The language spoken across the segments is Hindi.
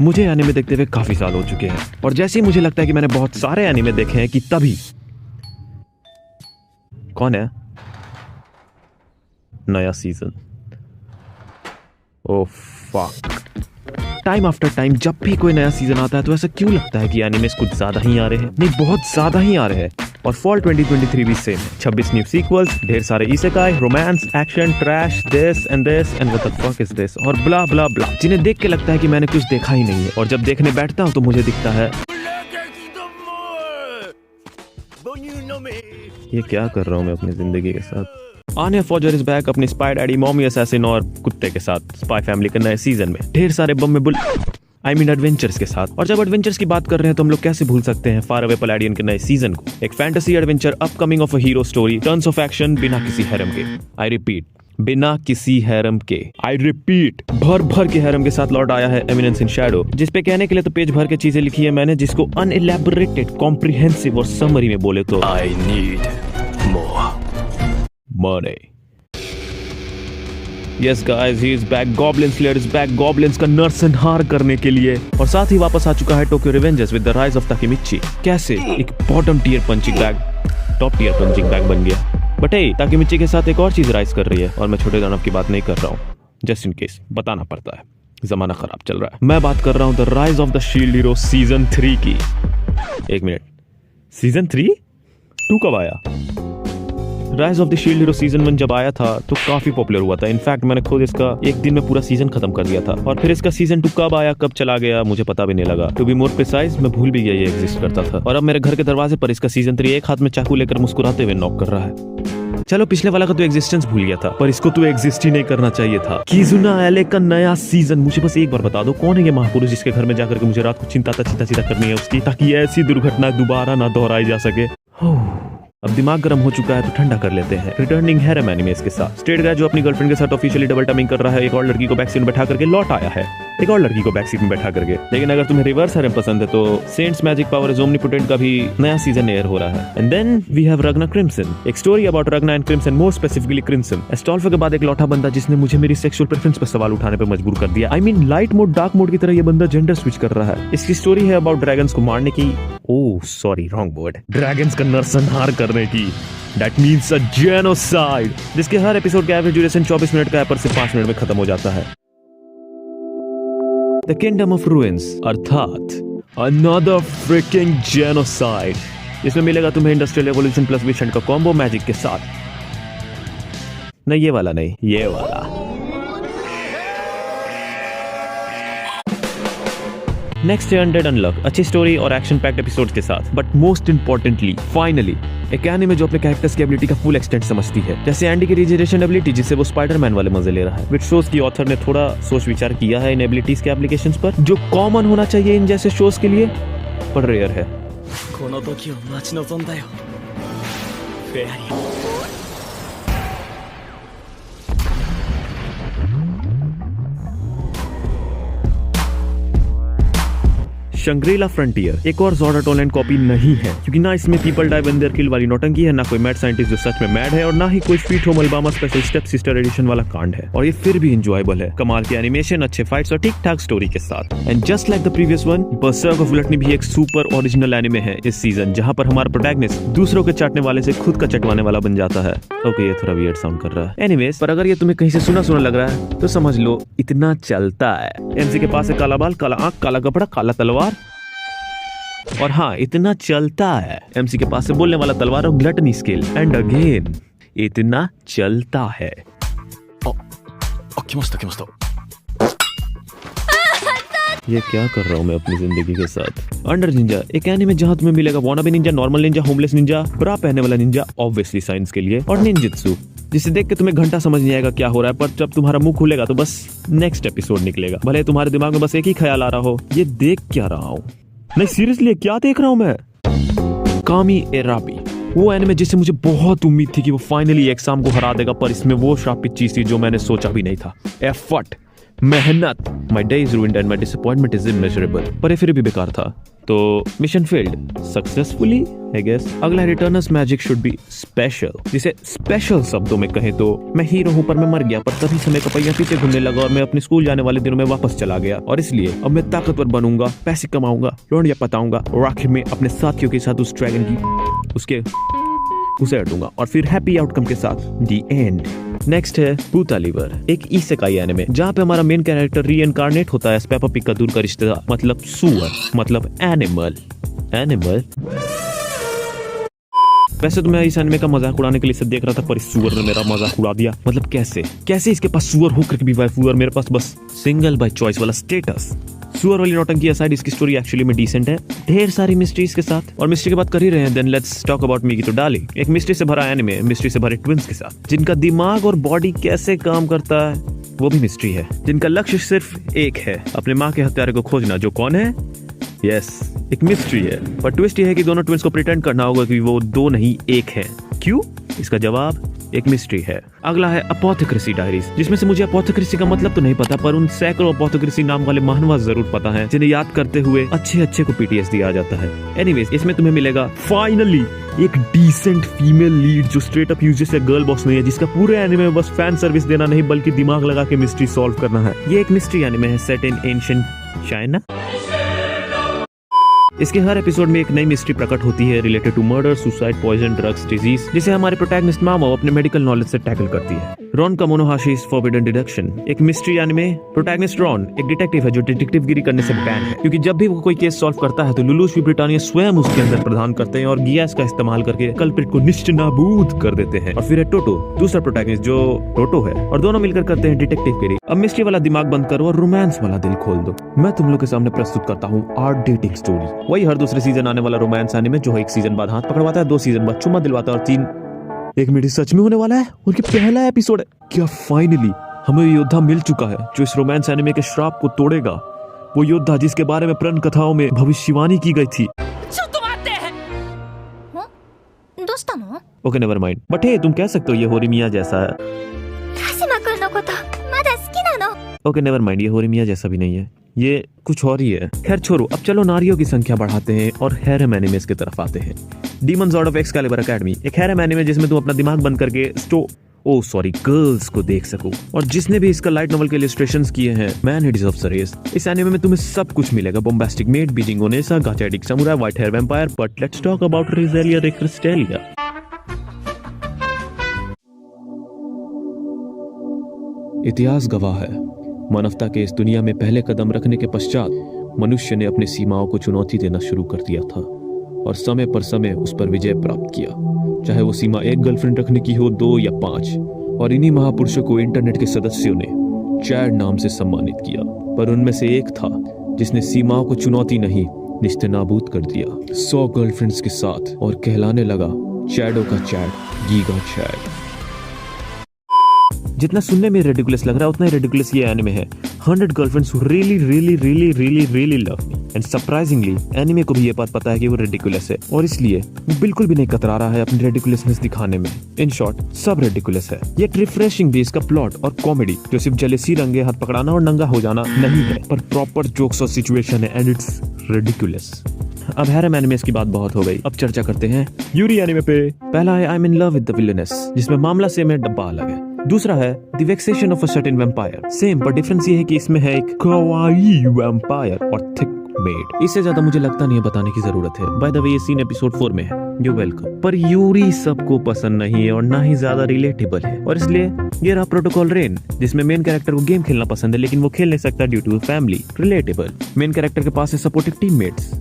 मुझे एनिमे देखते हुए काफी साल हो चुके हैं और जैसे ही मुझे लगता है कि मैंने बहुत सारे एनिमे देखे हैं कि तभी कौन है नया season. Oh fuck, time after time जब भी कोई नया सीजन आता है तो ऐसा क्यों लगता है कि एनिमेस कुछ ज्यादा ही आ रहे हैं, नहीं बहुत ज्यादा ही आ रहे हैं। और फॉल 2023 भी सेम है, 26 न्यू सीक्वल्स, ढेर सारे isekai, romance, action, trash, this and what the fuck is this और ब्ला ब्ला ब्ला, जिन्हें देख के लगता है कि मैंने कुछ देखा ही नहीं है और जब देखने बैठता हूँ तो मुझे दिखता है ये क्या कर रहा हूँ मैं अपनी जिंदगी के साथ। आन्या फॉजर इज बैक अपनी स्पाई डैडी, मॉमी असैसिन और कुत्ते के साथ स्पाई फैमिली के नए सीजन में ढेर सारे बम में एडवेंचर्स के साथ। और जब एडवेंचर्स की बात कर रहे हैं तो हम लोग कैसे भूल सकते हैं फार अवे पलाडियन के नए सीजन को, एक fantasy adventure upcoming of a hero story, turns of action बिना किसी हैरम के। आई रिपीट, बिना किसी हैरम के। आई रिपीट, भर भर के हैरम के साथ लौट आया है एमिनेंस इन शैडो, जिसपे कहने के लिए तो पेज भर के चीजें लिखी है मैंने, जिसको अनइलैबोरेटेड, कॉम्प्रिहेंसिव और समरी में बोले तो I need more money. Yes guys, he is back. Goblin Slayer is back. Goblins का नरसंहार करने के लिए और साथ ही वापस आ चुका है Tokyo Revengers with the rise of Takemichi. कैसे एक bottom tier punching bag top tier punching bag बन गया। बट हे, ताकेमिची के साथ एक और चीज राइज कर रही है और मैं छोटे दानव की बात नहीं कर रहा हूँ, जस्ट इन केस बताना पड़ता है, जमाना खराब चल रहा है। मैं बात कर रहा हूँ the rise of the shield hero season 3 की। एक मिनट, सीजन 3 2 कब आया? Rise of the shield hero season 1 जब आया था तो काफी पॉपुलर हुआ था। इनफैक्ट मैंने खुद इसका एक दिन में पूरा सीजन खत्म कर दिया था और फिर इसका सीजन 2 कब आया कब चला गया मुझे पता भी नहीं लगा। टू बी मोर प्रिसाइज, मैं भूल भी गया ये एग्जिस्ट करता था। और अब मेरे घर के दरवाजे पर इसका सीजन 3 एक हाथ में चाकू लेकर मुस्कुराते हुए नॉक कर रहा है। चलो पिछले वाला का तो एग्जिस्टेंस भूल गया था, पर इसको तो एग्जिस्ट ही नहीं करना चाहिए था। किजुना एले का नया सीजन। मुझे बस एक बार बता दो कौन है ये महापुरुष जिसके घर में जाकर के मुझे रात को चिंता करनी है उसकी, ताकि ऐसी दुर्घटना दोबारा ना दोहराई जा सके। अब दिमाग गर्म हो चुका है तो ठंडा कर लेते हैं रिटर्निंग हैरम एनिमेस के साथ। स्ट्रेट गाय जो अपनी गर्लफ्रेंड के साथ ऑफिशियली डबल टमिंग कर रहा है, एक और लड़की को बैक सीट में बैठा करके लौट आया है, एक और लड़की को बैक सीट में बैठा करके। लेकिन अगर तुम्हें रिवर्स हैरम पसंद है तो saint's magic power is omnipotent का भी नया सीजन एयर हो रहा है। And then we have Ragna Crimson, एक story about Ragna and Crimson, more specifically Crimson. Astolfo के बाद एक लौटा बंदा जिसने मुझे मेरी सेक्सुअल प्रेफरेंस पर सवाल उठाने पर मजबूर कर दिया। I mean light mode dark mode की तरह ये बंदा जेंडर स्विच कर रहा है। इसकी स्टोरी है अबाउट ड्रैगन्स को मारने की, oh sorry wrong word, dragons का नरसंहार करने की। That means a genocide, जिसके हर एपिसोड का एवरेज ड्यूरेशन 24 मिनट का है पर सिर्फ 5 मिनट में खत्म हो जाता है। The Kingdom of Ruins, अर्थात another freaking genocide, इसमें मिलेगा तुम्हें इंडस्ट्रियल एवोल्यूशन प्लस विशन का कॉम्बो मैजिक के साथ। नहीं ये वाला नहीं, ये वाला। नेक्स्ट है अनडेड अनलक, अच्छी स्टोरी और एक्शन पैक्ड एपिसोड्स के साथ। बट मोस्ट इंपॉर्टेंटली फाइनली एक एनिमे जो अपने कैरेक्टर्स की एबिलिटी का फुल एक्सटेंट समझती है, जैसे एंडी की रिजेनरेशन एबिलिटी जिससे वो स्पाइडरमैन वाले मजे ले रहा है। विच शोज की ऑथर ने थोड़ा सोच विचार किया है इन एबिलिटीज के एप्लीकेशंस पर, जो कॉमन होना चाहिए इन जैसे शोज के लिए पर रेयर है। शंग्रीला फ्रंटियर एक और ज़ॉर्ड आर्ट ऑनलाइन कॉपी नहीं है, क्योंकि ना इसमें पीपल डाई वेन देयर किल वाली नौटंकी है, ना कोई मैड साइंटिस्ट जो सच में मैड है, और ना ही कोई sweet home Alabama special step sister edition वाला कांड है। और ये फिर भी एंजॉयबल है, कमाल की एनिमेशन, अच्छे फाइट्स और ठीक ठाक स्टोरी के साथ। And just like the previous one, berserk of gluttony भी एक सुपर ओरिजिनल एनिमे है इस सीजन, जहां पर हमारा प्रोटैगनिस्ट दूसरों के चाटने वाले से खुद का चटवाने वाला बन जाता है। ओके ये थोड़ा वियर्ड साउंड कर रहा है। एनीवेज, पर अगर ये तुम्हें कहीं से सुना सुना लग रहा है तो समझ लो इतना चलता है। एमसी के पास है काला बाल, काला आंख, काला कपड़ा, काला तलवार, और हाँ इतना चलता है। एमसी के पास से बोलने वाला तलवार और ग्लटनी स्किल, एंड अगेन इतना चलता है। ये क्या कर रहा हूँ मैं अपनी जिंदगी के साथ। अंडर निंजा एक एनीमे जहाँ तुम्हें मिलेगा wannabe ninja, normal ninja, homeless ninja, bra पहनने वाला निंजा, ऑब्वियसली साइंस के लिए, और निंजित्सु जिसे देख के तुम्हें घंटा समझ नहीं आएगा क्या हो रहा है, पर जब तुम्हारा मुंह खुलेगा तो बस नेक्स्ट एपिसोड निकलेगा। भले तुम्हारे दिमाग में बस एक ही ख्याल आ रहा हो, ये देख क्या रहा हूँ। नहीं सीरियसली क्या देख रहा हूँ मैं? कामी एराबी, वो एनिमे जिससे मुझे बहुत उम्मीद थी कि वो फाइनली एग्जाम को हरा देगा, पर इसमें वो श्रापित चीज थी जो मैंने सोचा भी नहीं था। एफर्ट, मेहनत। My day is ruined and my disappointment is immeasurable। पर ये फिर भी बेकार था, तो mission failed successfully I guess. अगला returners magic should be special, जिसे स्पेशल शब्दों में कहें तो मैं हीरो हूं पर मैं मर गया, पर तभी समय का पहिया पीछे घूमने लगा और मैं अपने स्कूल जाने वाले दिनों में वापस चला गया, और इसलिए अब मैं ताकतवर बनूंगा, पैसे कमाऊंगा, लौंडिया पताऊंगा और आखिर में अपने साथियों के साथ उस ड्रैगन की उसके उसे दूंगा और फिर हैप्पी आउटकम के साथ दी एंड। नेक्स्ट है पूता लीवर, एक इसेकाई एनिमे जहाँ पे हमारा मेन कैरेक्टर रीइनकार्नेट होता है पेपा पिग का दूर का रिश्तेदार, मतलब सुअर, मतलब एनिमल। वैसे तो मैं इस एनिमे का मजाक उड़ाने के लिए इसे देख रहा था, पर इस सुअर ने मेरा मजाक उड़ा दिया। मतलब कैसे इसके पास सुअर होकर भी वाइफ और मेरे पास बस सिंगल बाय चॉइस वाला स्टेटस। सुअर वाली नौटंकी असाइड, इसकी स्टोरी एक्चुअली में डिसेंट है, ढेर सारी मिस्ट्रीज के साथ। और मिस्ट्री की बात कर ही रहे हैं, then let's talk about Mikito darling, एक मिस्ट्री से भरा एनिमे, मिस्ट्री से भरे ट्विंस के साथ, जिनका दिमाग और बॉडी कैसे काम करता है वो भी मिस्ट्री है, जिनका लक्ष्य सिर्फ एक है, अपने माँ के हत्यारे को खोजना, जो कौन है? यस, एक मिस्ट्री है। पर ट्विस्ट ये है कि दोनों ट्विंस को प्रिटेंड करना होगा कि वो दो नहीं एक है। क्यों? इसका जवाब एक मिस्ट्री है। अगला है अपोथेक्रेसी डायरीज, जिसमें से मुझे अपोथेक्रेसी का मतलब तो नहीं पता, पर उन सैकड़ों अपोथेक्रेसी नाम वाले महानवास जरूर पता है, जिन्हें याद करते हुए अच्छे को पीटीएसडी आ जाता है। एनीवेज, इसमें तुम्हें मिलेगा फाइनली एक डिसेंट फीमेल लीड जो स्ट्रेट अप यूजेस या गर्ल बॉस नहीं है, जिसका पूरे एनिमे में बस फैन सर्विस देना नहीं बल्कि दिमाग लगा के मिस्ट्री सॉल्व करना है। ये एक मिस्ट्री एनिमे है सेट इन एंशिएंट चाइना। इसके हर एपिसोड में एक नई मिस्ट्री प्रकट होती है related to murder, suicide, poison, drugs, disease, जिसे हमारे प्रोटैगनिस्ट मामा अपने मेडिकल नॉलेज से टैकल करती है। रॉन का मोनोहाशी's फॉरबिडन डिडक्शन, एक मिस्ट्री एनिमे। प्रोटैगनिस्ट रॉन एक डिटेक्टिव है जो डिटेक्टिवगिरी करने से बैन है, क्योंकि जब भी वो कोई केस सॉल्व करता है तो लुलूशवी ब्रिटानिया स्वयं उसके अंदर प्रदान करते हैं और गैस का इस्तेमाल करके कल्प्रिट को निश्चिनाबूद कर देते हैं। और फिर है टोटो, दूसरा प्रोटैगनिस्ट जो टोटो है, और दोनों मिलकर करते हैं डिटेक्टिवगिरी। अब मिस्ट्री वाला दिमाग बंद करो और रोमांस वाला दिल खोल दो। मैं तुम लोग के सामने प्रस्तुत करता हूँ आर्ट डेटिंग स्टोरी, वही हर दूसरे सीजन आने वाला रोमांस एनिमे जो एक सीजन बाद हाथ पकड़वाता है, 2 सीजन बाद चुम्मा दिलवाता है, और 3 एक मिनट सच में होने वाला है और ये पहला एपिसोड है। क्या फाइनली हमें योद्धा मिल चुका है जो इस रोमांस एनिमे के श्राप को तोड़ेगा, वो योद्धा जिसके बारे में प्रण कथाओं में भविष्यवाणी की गई थी। ओके नेवर माइंड, बट हे तुम कह सकते हो ये होरिमिया जैसा है। ओके नेवर माइंड, ये होरिमिया जैसा भी नहीं है, ये कुछ और ही है। खैर छोड़ो, अब चलो नारियों की संख्या बढ़ाते हैं और हैरम एनिमेस की तरफ आते हैं। Demon Lord of Excalibur academy, एक हैरम एनिमे जिसमें तुम अपना दिमाग बंद करके गर्ल्स को देख सको। और जिसने भी इसका लाइट नॉवल के इलस्ट्रेशंस किए हैं, man he deserves a race. इस एनिमे में तुम्हें सब कुछ मिलेगा, बॉम्बास्टिक मेड, बीजिंग ओनेसा, gacha addict samurai, white hair vampire, but let's talk about Rigelia Ray Cristelia. इतिहास गवाह है, मानवता के इस दुनिया में पहले कदम रखने के पश्चात मनुष्य ने अपनी सीमाओं को चुनौती देना शुरू कर दिया था और समय पर समय उस पर विजय प्राप्त किया, चाहे वो सीमा एक गर्लफ्रेंड रखने की हो, 2 या 5। और इन्हीं महापुरुषों को इंटरनेट के सदस्यों ने चैड नाम से सम्मानित किया, पर उनमें से एक था जिसने सीमाओं को चुनौती नहीं निस्तेनाबूद कर दिया 100 गर्लफ्रेंड्स के साथ और कहलाने लगा चैडो का चैड, गीगा चैड। जितना सुनने में रेडिकुलस लग रहा है उतना ही रेडिकुलस ये एनिमे है। 100 girlfriends who really love me, and surprisingly anime को भी ये बात पता है कि वो रेडिकुलस है, और इसलिए वो बिल्कुल भी नहीं कतरा रहा है अपनी रेडिकुलसनेस दिखाने में। इन शॉर्ट, सब रेडिकुलस है। ये रिफ्रेशिंग भी इसका प्लॉट और कॉमेडी जो सिर्फ जेलेसी, रंगे हाथ पकड़ाना और नंगा हो जाना नहीं है, पर प्रॉपर जोक्स और सिचुएशन है, एंड इट्स रेडिकुलस। अब हैरम एनिमेस की बात बहुत हो गई, अब चर्चा करते हैं यूरी एनिमे पे। पहला है I am in love with the villainess, जिसमें मामला सेम है, डब्बा अलग है। दूसरा है the vexation of a certain vampire, same, पर डिफरेंस ये है कि इसमें है एक कावाई वैम्पायर और थिक मेड। इससे ज्यादा मुझे लगता नहीं है बताने की जरूरत है। बाय द वे ये सीन एपिसोड 4 में है, यू वेलकम। पर यूरी सबको पसंद नहीं है और ना ही ज्यादा रिलेटेबल है, और इसलिए ये रहा प्रोटोकॉल रेन, जिसमें मेन कैरेक्टर को गेम खेलना पसंद है लेकिन वो खेल नहीं सकता due to family. Relatable, main character के पास है supportive teammates.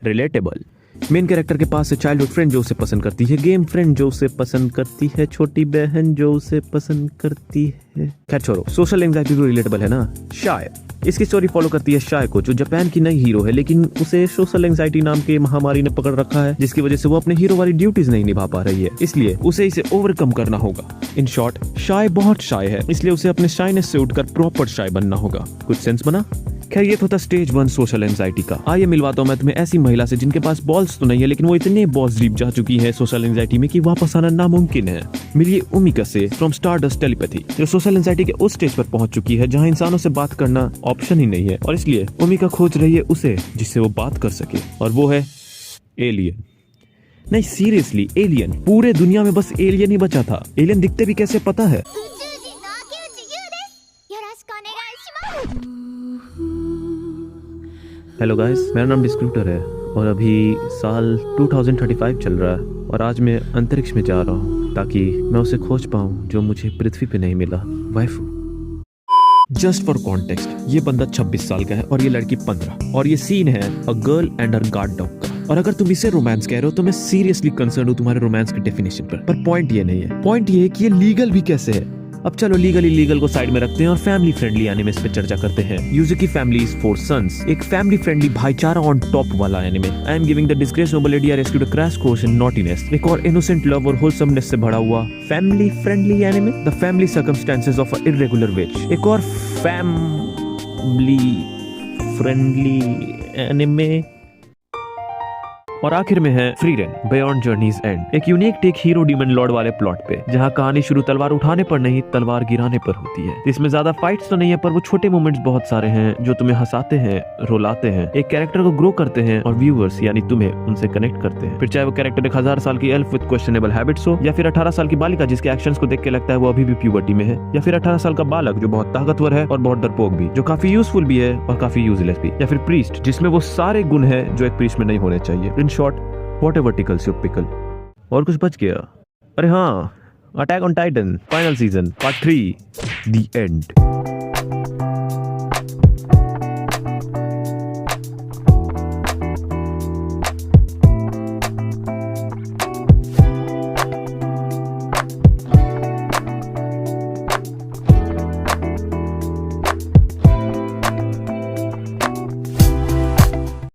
Relatable, main character के पास है चाइल्डहुड फ्रेंड जो उसे पसंद करती है, गेम फ्रेंड जो उसे पसंद करती है, छोटी बहन जो उसे पसंद करती है। खैर छोड़ो, सोशल एंजाइटी तो रिलेटेबल है ना। शाय, इसकी स्टोरी फॉलो करती है शाय को, जो जापान की नई हीरो है, लेकिन उसे सोशल एंजाइटी नाम के महामारी ने पकड़ रखा है, जिसकी वजह से वो अपने हीरो वाली ड्यूटीज नहीं निभा पा रही है, इसलिए उसे इसे ओवरकम करना होगा। इन शॉर्ट, शाय बहुत शाय है, इसलिए उसे अपने शायनेस से उठकर प्रॉपर शाय बनना होगा। कुछ सेंस बना? खैर ये तो था स्टेज 1 सोशल एंजाइटी का। आइए मिलवाता हूँ मैं तुम्हें ऐसी महिला से जिनके पास बॉल्स तो नहीं है, लेकिन वो इतने बॉल्स डीप जा चुकी है सोशल एंजाइटी में कि वापस आना नामुमकिन है। मिलिए ओमिका से फ्रॉम स्टारडस्ट टेलीपैथी, जो सोशल एंजाइटी के उस स्टेज पर पहुंच चुकी है जहां इंसानों से बात करना ऑप्शन ही नहीं है, और इसलिए ओमिका खोज रही है उसे जिससे वो बात कर सके, और वो है एलियन। नहीं सीरियसली, एलियन। पूरे दुनिया में बस एलियन ही बचा था। एलियन दिखते भी कैसे पता है? हेलो गाइस, मेरा नाम डिस्क्रिप्टर है और अभी साल 2035 चल रहा है और आज मैं अंतरिक्ष में जा रहा हूँ ताकि मैं उसे खोज पाऊँ जो मुझे पृथ्वी पे नहीं मिला, वाइफू। जस्ट फॉर कॉन्टेक्स्ट, ये बंदा 26 साल का है और ये लड़की 15, और ये सीन है a girl and her guard dog का। और अगर तुम इसे रोमांस कह रहे हो तो मैं सीरियसली कंसर्न हूँ तुम्हारे रोमांस की डेफिनेशन पर पॉइंट ये नहीं है। पॉइंट ये है कि ये लीगल भी कैसे है। अब चलो लीगल इलीगल को साइड में रखते हैं और फैमिली फ्रेंडली एनिमे पे चर्चा करते हैं। यूजुकी फैमिलीज 4 सन्स, एक फैमिली फ्रेंडली भाईचारा ऑन टॉप वाला anime. I am giving the disgraced noble lady rescued a crash course in naughtiness, एक और इनोसेंट लव और होलसमनेस से भरा हुआ family friendly anime, the family circumstances of a irregular witch, एक और फैमिली फ्रेंडली एनिमे। और आखिर में है Frieren beyond journey's end, एक unique take hero demon lord वाले प्लॉट पे, जहां कहानी शुरू तलवार उठाने पर नहीं तलवार गिराने पर होती है। इसमें ज्यादा फाइट्स तो नहीं है, पर वो छोटे मोमेंट्स बहुत सारे हैं जो तुम्हें हंसाते हैं, रुलाते हैं, एक कैरेक्टर को ग्रो करते हैं और व्यूअर्स यानी तुम्हें उनसे कनेक्ट करते हैं। फिर चाहे वो कैरेक्टर 1000 साल की एल्फ विद क्वेश्चनेबल हैबिट्स हो, या फिर 18 साल की बालिका जिसके एक्शंस को देख के लगता है वो अभी भी प्यूबर्टी में है, या फिर 18 साल का बालक जो बहुत ताकतवर है और बहुत डरपोक भी, जो काफी यूजफुल भी है और काफी यूजलेस भी, या फिर प्रीस्ट जिसमें वो सारे गुण है जो एक प्रीस्ट में नहीं होने चाहिए। In short, Whatever tickles your pickle। और कुछ बच गया? अरे हाँ, attack on Titan final season part 3 the end.